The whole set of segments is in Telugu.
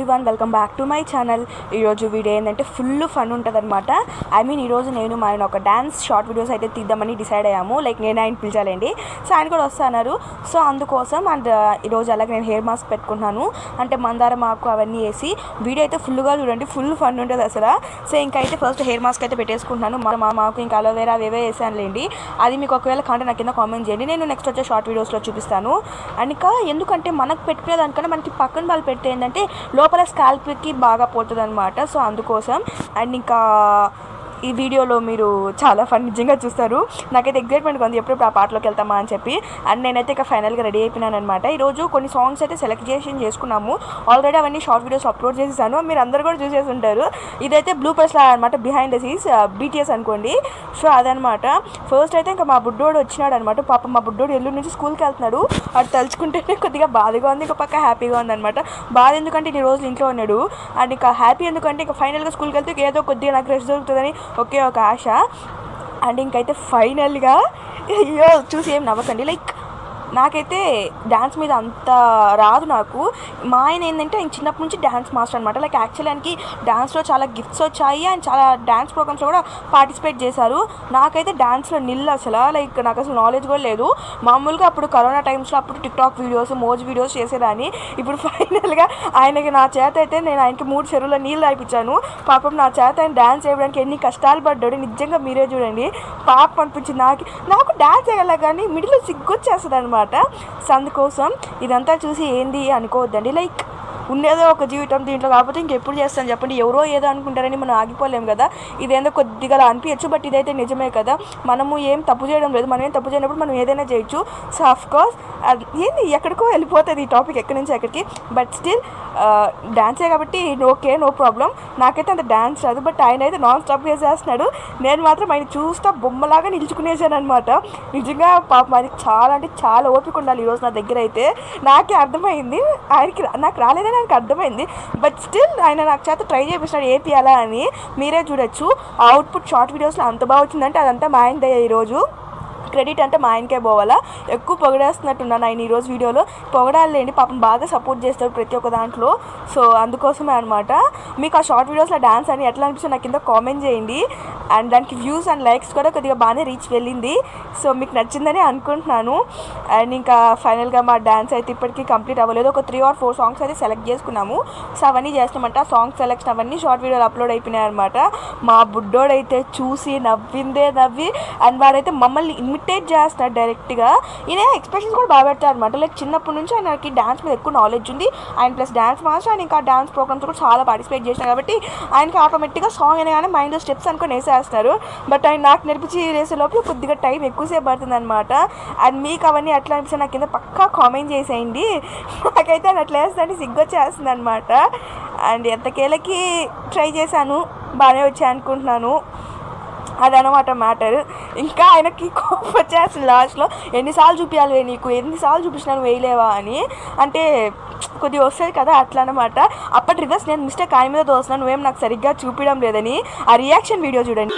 Everyone, welcome back to my channel. ఈరోజు వీడియో ఏంటంటే ఫుల్ ఫన్ ఉంటుంది అనమాట. ఈరోజు నేను ఆయన ఒక డ్యాన్స్ షార్ట్ వీడియోస్ అయితే తీద్దామని డిసైడ్ అయ్యాము. లైక్ నేను ఆయన పిలిచాలండి. సో ఆయన కూడా వస్తున్నారు. సో అందుకోసం అండ్ ఈరోజు అలాగే నేను హెయిర్ మాస్క్ పెట్టుకున్నాను. అంటే మందారం ఆకు అవన్నీ వేసి వీడియో అయితే ఫుల్గా చూడండి, ఫుల్ ఫన్ ఉంటుంది అసలు. సో ఇంకైతే ఫస్ట్ హెయిర్ మాస్క్ అయితే పెట్టేసుకుంటున్నాను. మా మాకు ఇంకా అలోవేరా అవేవే వేసానులేండి. అది మీకు ఒకవేళ కంటే నాకు కింద కామెంట్ చేయండి, నేను నెక్స్ట్ వచ్చే షార్ట్ వీడియోస్లో చూపిస్తాను. అండ్ ఇంకా ఎందుకంటే మనకు పెట్టుకునే దానికన్నా మనకి పక్కన వాళ్ళు పెడితే ఏంటంటే లోపల స్కాల్ప్కి బాగా పోతుంది అనమాట. సో అందుకోసం అండ్ ఇంకా ఈ వీడియోలో మీరు చాలా ఫన్ నిజంగా చూస్తారు. నాకైతే ఎగ్జైట్మెంట్గా ఉంది ఎప్పుడెప్పుడు ఆ పాటలోకి వెళ్తామా అని చెప్పి. అండ్ నేనైతే ఇక ఫైనల్గా రెడీ అయిపోయినాను అనమాట. ఈరోజు కొన్ని సాంగ్స్ అయితే సెలెక్ట్ చేసుకున్నాము. ఆల్రెడీ అవన్నీ షార్ట్ వీడియోస్ అప్లోడ్ చేసేసాను, మీరు అందరూ కూడా చూసేసి ఉంటారు. ఇదైతే బ్లూ పర్స్లా అనమాట, బిహైండ్ ద సీన్స్ బీటీఎస్ అనుకోండి. సో అదనమాట. ఫస్ట్ అయితే ఇంకా మా బుడ్డోడు వచ్చినాడు అనమాట. పాప మా బుడ్డోడు ఎల్లుండి నుంచి స్కూల్కి వెళ్తున్నాడు. అది తలుచుకుంటేనే కొద్దిగా బాధగా ఉంది, ఇంకో పక్క హ్యాపీగా ఉందనమాట. బాధ ఎందుకంటే ఈ రోజులు ఇంట్లో ఉన్నాడు. అండ్ ఇంకా హ్యాపీ ఎందుకంటే ఇంకా ఫైనల్గా స్కూల్కి వెళ్తే ఏదో కొద్దిగా నాకు రెస్ట్ దొరుకుతుందని ఒకే ఒక ఆశ. అండ్ ఇంకైతే ఫైనల్గా అయ్యో చూసి ఏం నవ్వకండి, లైక్ నాకైతే డ్యాన్స్ మీద అంత రాదు నాకు. మా ఆయన ఏంటంటే ఆయన చిన్నప్పటి నుంచి డ్యాన్స్ మాస్టర్ అనమాట. లైక్ యాక్చువల్లీ ఆయనకి డ్యాన్స్లో చాలా గిఫ్ట్స్ వచ్చాయి, ఆయన చాలా డ్యాన్స్ ప్రోగ్రామ్స్లో కూడా పార్టిసిపేట్ చేశారు. నాకైతే డ్యాన్స్లో అసలు లైక్ నాకు అసలు నాలెడ్జ్ కూడా లేదు. మామూలుగా అప్పుడు కరోనా టైమ్స్లో అప్పుడు టిక్టాక్ వీడియోస్ మోజ్ వీడియోస్ చేసేదాన్ని. ఇప్పుడు ఫైనల్గా ఆయనకి నా చేత అయితే నేను ఆయనకి 3 చెరువుల నీళ్ళు తాగిపించాను. పాపం నా చేత ఆయన డ్యాన్స్ చేయడానికి ఎన్ని కష్టాలు పడ్డాడు నిజంగా మీరే చూడండి. పాపం అనిపించింది నాకు డ్యాన్స్ చేయగల కానీ మిడిల్లో సిగ్గొచ్చేస్తుంది అనమాట. సో అందుకోసం ఇదంతా చూసి ఏంది అనుకోవద్దండి. లైక్ ఉండేదో ఒక జీవితం, దీంట్లో కాకపోతే ఇంకెప్పుడు చేస్తాను చెప్పండి. ఎవరో ఏదో అనుకుంటారని మనం ఆగిపోలేము కదా. ఇదేందో కొద్దిగా అనిపించచ్చు, బట్ ఇదైతే నిజమే కదా. మనము ఏం తప్పు చేయడం లేదు, మనం ఏం తప్పు చేయనప్పుడు మనం ఏదైనా చేయొచ్చు. సో అఫ్కోర్స్ ఏంది ఎక్కడికో వెళ్ళిపోతుంది ఈ టాపిక్, ఎక్కడి నుంచి ఎక్కడికి. బట్ స్టిల్ డ్యాన్సే కాబట్టి ఓకే, నో ప్రాబ్లం. నాకైతే అంత డ్యాన్స్ రాదు, బట్ ఆయన అయితే నాన్ స్టాప్ చేసేస్తున్నాడు. నేను మాత్రం ఆయన చూస్తా బొమ్మలాగా నిల్చుకునేసాను అనమాట. నిజంగా పాపం ఆయనకి చాలా అంటే చాలా ఓపిక ఉండాలి ఈరోజు నా దగ్గర అయితే. నాకే అర్థమైంది, ఆయనకి నాకు రాలేదని ఆయనకి అర్థమైంది. బట్ స్టిల్ ఆయన నాకు చేత ట్రై చేపిస్తున్నాడు ఏపీయాలా అని. మీరే చూడొచ్చు అవుట్పుట్ షార్ట్ వీడియోస్లో అంత బాగా వచ్చిందంటే అదంతా మా ఆయన దయ. ఈరోజు క్రెడిట్ అంటే మా ఆయనకే పోవాలా. ఎక్కువ పొగడేస్తున్నట్టున్నాను ఆయన ఈరోజు వీడియోలో. పొగడాలేండి, పాపం బాగా సపోర్ట్ చేస్తారు ప్రతి ఒక్క దాంట్లో. సో అందుకోసమే అనమాట. మీకు ఆ షార్ట్ వీడియోస్లో డ్యాన్స్ అని ఎట్లా అనిపిస్తుంది నాకు కింద కామెంట్ చేయండి. అండ్ దానికి వ్యూస్ అండ్ లైక్స్ కూడా కొద్దిగా బాగానే రీచ్ వెళ్ళింది. సో మీకు నచ్చిందని అనుకుంటున్నాను. అండ్ ఇంకా ఫైనల్గా మా డ్యాన్స్ అయితే ఇప్పటికీ కంప్లీట్ అవ్వలేదు. ఒక 3 or 4 సాంగ్స్ అయితే సెలెక్ట్ చేసుకున్నాము. సో అవన్నీ చేస్తామంట. సాంగ్ సెలెక్షన్ అవన్నీ షార్ట్ వీడియోలు అప్లోడ్ అయిపోయినాయి అనమాట. మా బుడ్డోడైతే చూసి నవ్వి అండ్ వాడైతే మమ్మల్ని ఇమిటేట్ చేస్తాడు డైరెక్ట్గా. ఈయన ఎక్స్ప్రెషన్స్ కూడా బాగా పెడతారు అనమాట. లైక్ చిన్నప్పటి నుంచి ఆయనకి డ్యాన్స్ మీద ఎక్కువ నాలెడ్జ్ ఉంది. ఆయన ప్లస్ డ్యాన్స్ మాస్టర్. ఆయన ఇంకా డ్యాన్స్ ప్రోగ్రామ్స్ కూడా చాలా పార్టిసిపేట్ చేసినారు కాబట్టి ఆయనకి ఆటోమేటిక్గా సాంగ్ అయినా మైండ్లో స్టెప్స్ అనుకొని వేసేస్తారు. బట్ ఆయన నాకు నేర్పించి వేసే లోపల కొద్దిగా టైం ఎక్కువసేపు పడుతుంది అనమాట. అండ్ మీకు అవన్నీ ఎట్లా అనిపిస్తుంది నాకు కింద పక్కా కామెంట్ చేసేయండి. నాకైతే అది అట్లా వేస్తుందంటే సిగ్గొచ్చేస్తుంది అనమాట. అండ్ ఎంతకేళ్ళకి ట్రై చేశాను, బాగానే వచ్చాయి అనుకుంటున్నాను. అదనమాట మ్యాటర్. ఇంకా ఆయనకి కోపం వచ్చేస్తుంది లాస్ట్లో. ఎన్నిసార్లు చూపించాలి నీకు, ఎన్నిసార్లు చూపించినాను వేయలేవా అని. అంటే కొద్దిగా వస్తుంది కదా అట్లా అనమాట. అప్పటి రివర్స్ నేను మిస్టేక్ ఆయన మీద దోస్తున్నాను, నువ్వేం నాకు సరిగ్గా చూపించడం లేదని. ఆ రియాక్షన్ వీడియో చూడండి.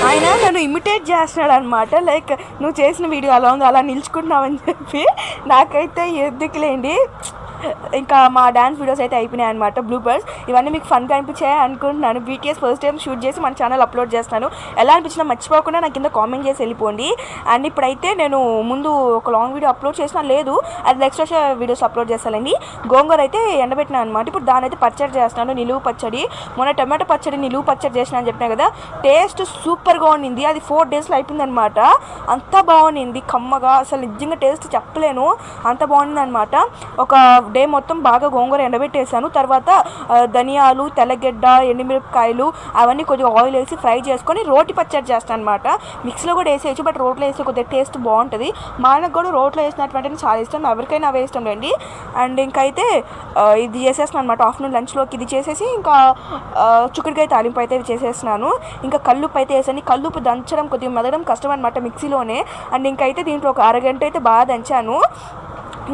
ఆయన నన్ను ఇమిటేట్ చేస్తున్నాడు అనమాట. లైక్ నువ్వు చేసిన వీడియో అలా ఉంది, అలా నిల్చుకుంటున్నావని చెప్పి. నాకైతే ఎందుకులేండి. ఇంకా మా డ్యాన్స్ వీడియోస్ అయితే అయిపోయినాయి అనమాట. బ్లూపర్స్ ఇవన్నీ మీకు ఫన్గా అనిపించాయి అనుకుంటున్నాను. బీటీఎస్ ఫస్ట్ టైం షూట్ చేసి మన ఛానల్ అప్లోడ్ చేస్తాను. ఎలా అనిపించినా మర్చిపోకుండా నాకు కింద కామెంట్ చేసి వెళ్ళిపోండి. అండ్ ఇప్పుడైతే నేను ముందు ఒక లాంగ్ వీడియో అప్లోడ్ చేసినా లేదు, అది నెక్స్ట్ వచ్చే వీడియోస్ అప్లోడ్ చేస్తానండి. గోంగూర అయితే ఎండబెట్టినా అనమాట. ఇప్పుడు దాని అయితే పచ్చడి చేస్తున్నాను, నిలువు పచ్చడి. మొన్న టమాటో పచ్చడి నిలువు పచ్చడి చేసిన అని చెప్పినా కదా, టేస్ట్ సూపర్గా ఉండింది. అది 4 daysలో అయిపోయింది అనమాట. అంత బాగుండింది, కమ్మగా. అసలు నిజంగా టేస్ట్ చెప్పలేను, అంత బాగుంది అనమాట. ఒక డే మొత్తం బాగా గోంగూర ఎండబెట్టేసాను. తర్వాత ధనియాలు, తెల్లగడ్డ, ఎండుమిరపకాయలు అవన్నీ కొద్దిగా ఆయిల్ వేసి ఫ్రై చేసుకొని రోటి పచ్చడి చేస్తాను అనమాట. మిక్సీలో కూడా వేసేయచ్చు, బట్ రోట్లో వేస్తే కొద్దిగా టేస్ట్ బాగుంటుంది. మా ఆయనకు కూడా రోట్లో వేసినటువంటి చాలా ఇష్టం, ఎవరికైనా అవే ఇష్టం లేండి. అండ్ ఇంకైతే ఇది చేసేస్తున్నాను అనమాట. ఆఫ్టర్నూన్ లంచ్లోకి ఇది చేసేసి ఇంకా చిక్కుడుకాయ తాలింపు అయితే చేసేస్తున్నాను. ఇంకా కల్లుప్పు అయితే వేసాను. కల్లుప్పు దంచడం కొద్దిగా మెదడం కష్టం అనమాట మిక్సీలోనే. అండ్ ఇంకైతే దీంట్లో ఒక అరగంట అయితే బాగా దంచాను.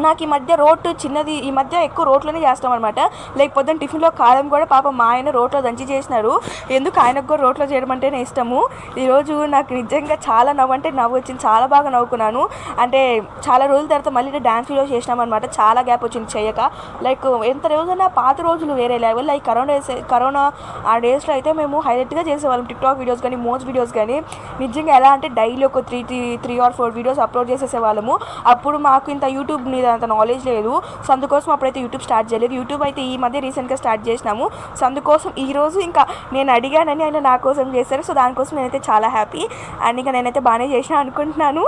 నాకు ఈ మధ్య రోట్ చిన్నది, ఈ మధ్య ఎక్కువ రోట్లోనే చేస్తాం అనమాట. లేకపోతే టిఫిన్లో కారం కూడా పాప మా ఆయన రోట్లో దంచి చేసినారు. ఎందుకు ఆయనకు కూడా రోట్లో చేయడం అంటేనే ఇష్టము. ఈరోజు నాకు నిజంగా చాలా నవ్వు వచ్చింది, చాలా బాగా నవ్వుకున్నాను. అంటే చాలా రోజుల తర్వాత మళ్ళీ డ్యాన్స్ వీడియో చేసినామన్నమాట. చాలా గ్యాప్ వచ్చింది చేయక. లైక్ ఎంత రోజున్నా పాత రోజులు వేరే లెవెల్. లైక్ కరోనా ఆ డేస్లో అయితే మేము హైలైట్గా చేసేవాళ్ళం టిక్టాక్ వీడియోస్ కానీ, మోస్ట్ వీడియోస్ కానీ. నిజంగా ఎలా అంటే డైలీ ఒక 3 or 4 వీడియోస్ అప్లోడ్ చేసేసేవాళ్ళము. అప్పుడు మాకు ఇంత యూట్యూబ్ మీద అంత నాలెడ్జ్ లేదు. సో అందుకోసం అప్పుడైతే యూట్యూబ్ స్టార్ట్ చేయలేదు. యూట్యూబ్ అయితే ఈ మధ్య రీసెంట్గా స్టార్ట్ చేసినాము. సో అందుకోసం ఈరోజు ఇంకా నేను అడిగానని ఆయన నా కోసం చేశారు. సో దానికోసం నేనైతే చాలా హ్యాపీ. అండ్ ఇంకా నేనైతే బాగానే చేసినా అనుకుంటున్నాను.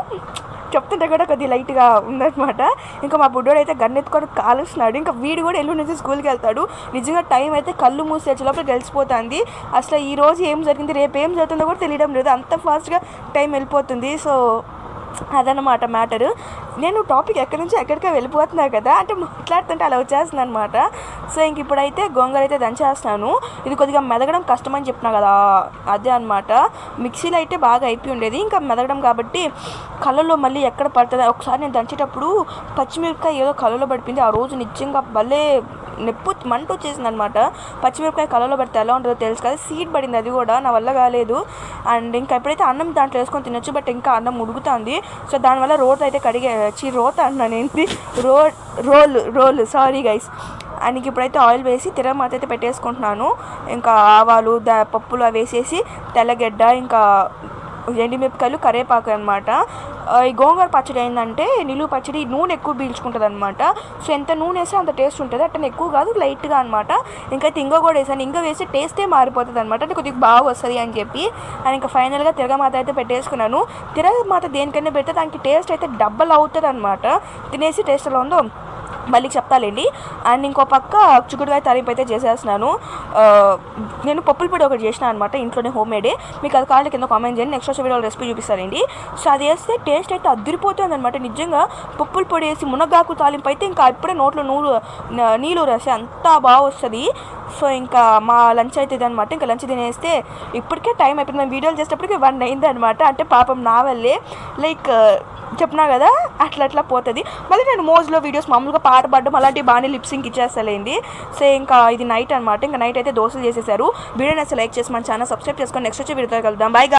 చెప్తుంటే కూడా కొద్దిగా లైట్గా ఉందన్నమాట. ఇంకా మా బుడ్డోడు అయితే గన్నెత్తుకొని కాలుస్తున్నాడు. ఇంకా వీడు కూడా ఎల్లుండి నుంచి స్కూల్కి వెళ్తాడు. నిజంగా టైం అయితే కళ్ళు మూసి లోపల గెలిచిపోతుంది. అసలు ఈ రోజు ఏం జరిగింది, రేపు ఏం జరుగుతుందో కూడా తెలియడం లేదు. అంత ఫాస్ట్గా టైం వెళ్ళిపోతుంది. సో అదనమాట మ్యాటరు. నేను టాపిక్ ఎక్కడి నుంచి ఎక్కడికే వెళ్ళిపోతున్నా కదా, అంటే మాట్లాడుతుంటే అలా వచ్చేస్తుంది అనమాట. సో ఇంక ఇప్పుడైతే గోంగూర అయితే దంచేస్తాను. ఇది కొద్దిగా మెదగడం కష్టమని చెప్పినా కదా, అదే అనమాట. మిక్సీలో అయితే బాగా అయిపోయి ఉండేది, ఇంకా మెదగడం కాబట్టి కళ్ళల్లో మళ్ళీ ఎక్కడ పడుతుంది. ఒకసారి నేను దంచేటప్పుడు పచ్చిమిరపకాయ ఏదో కళ్ళలో పడిపోయింది. ఆ రోజు నిజంగా భలే మంట వచ్చేసింది అనమాట. పచ్చిమిరపకాయ కళ్ళలో పడితే ఎలా ఉంటుందో తెలుసు కదా, సీడ్ పడింది, అది కూడా నా వల్ల కాలేదు. అండ్ ఇంకా ఎప్పుడైతే అన్నం దాంట్లో వేసుకొని తినొచ్చు, బట్ ఇంకా అన్నం ఉడుకుతుంది. సో దానివల్ల రోట్ అయితే రోత అన్నాను ఏంటి రోల్ సారీ గైస్. అండ్ ఇప్పుడైతే ఆయిల్ వేసి తిరగమాత అయితే పెట్టేసుకుంటున్నాను. ఇంకా ఆవాలు, పప్పులు అవి వేసేసి తెల్లగడ్డ, ఇంకా ఎండుమిరపకాయలు, కరివేపాకు అనమాట. ఈ గోంగూర పచ్చడి ఏంటంటే నిలువ పచ్చడి నూనె ఎక్కువ పీల్చుకుంటుంది అనమాట. సో ఎంత నూనె వేస్తే అంత టేస్ట్ ఉంటుంది. అట్లా ఎక్కువ కాదు, లైట్గా అనమాట. ఇంకైతే ఇంగ కూడా వేసాను. ఇంగ వేస్తే టేస్టే మారిపోతుంది అనమాట, అంటే కొద్దిగా బాగా వస్తుంది అని చెప్పి. అండ్ ఇంకా ఫైనల్గా తిరగమాత అయితే పెట్టేసుకున్నాను. తిరగమాత దేనికైనా పెడితే దానికి టేస్ట్ అయితే డబ్బల్ అవుతుంది అనమాట. తినేసి టేస్ట్ ఎలా ఉందో మళ్ళీ చెప్తాలేండి. అండ్ ఇంకో పక్క చిక్కుడుకాయ తాలింపు అయితే చేసేస్తున్నాను. నేను పప్పుల పొడి ఒకటి చేసిన అనమాట, ఇంట్లోనే హోమ్ మేడే. మీకు అది కావాలి కింద కామెంట్ చేయండి, నెక్స్ట్ వచ్చే వీడియో రెసిపీ చూపిస్తానండి. సో అది వేస్తే టేస్ట్ అయితే అదిరిపోతుంది అనమాట. నిజంగా పప్పుల పొడి వేసి మునగాకు తాలింపు అయితే ఇంకా ఇప్పుడే నోట్లో నీళ్ళు రాసి అంతా బాగా వస్తుంది. సో ఇంకా మా లంచ్ అయితే ఇదనమాట. ఇంకా లంచ్ తినేస్తే ఇప్పటికే టైం అయిపోయింది. మేము వీడియోలు చేసేటప్పటికి 1 అయింది అనమాట. అంటే పాపం నా వల్లే, లైక్ చెప్పినా కదా అట్లా పోతుంది. మళ్ళీ నేను మోజ్లో వీడియోస్ మామూలుగా పాట పాడడం అలాంటివి బాగానే లిప్సింగ్ ఇచ్చేస్తలేండి. సో ఇంకా ఇది నైట్ అనమాట. ఇంకా నైట్ అయితే దోశలు చేసేసారు. వీడియోని అసలు లైక్ చేసి మన ఛానల్ సబ్స్క్రైబ్ చేసుకొని నెక్స్ట్ వచ్చి వీడియోతో కలుద్దాం. బాయ్.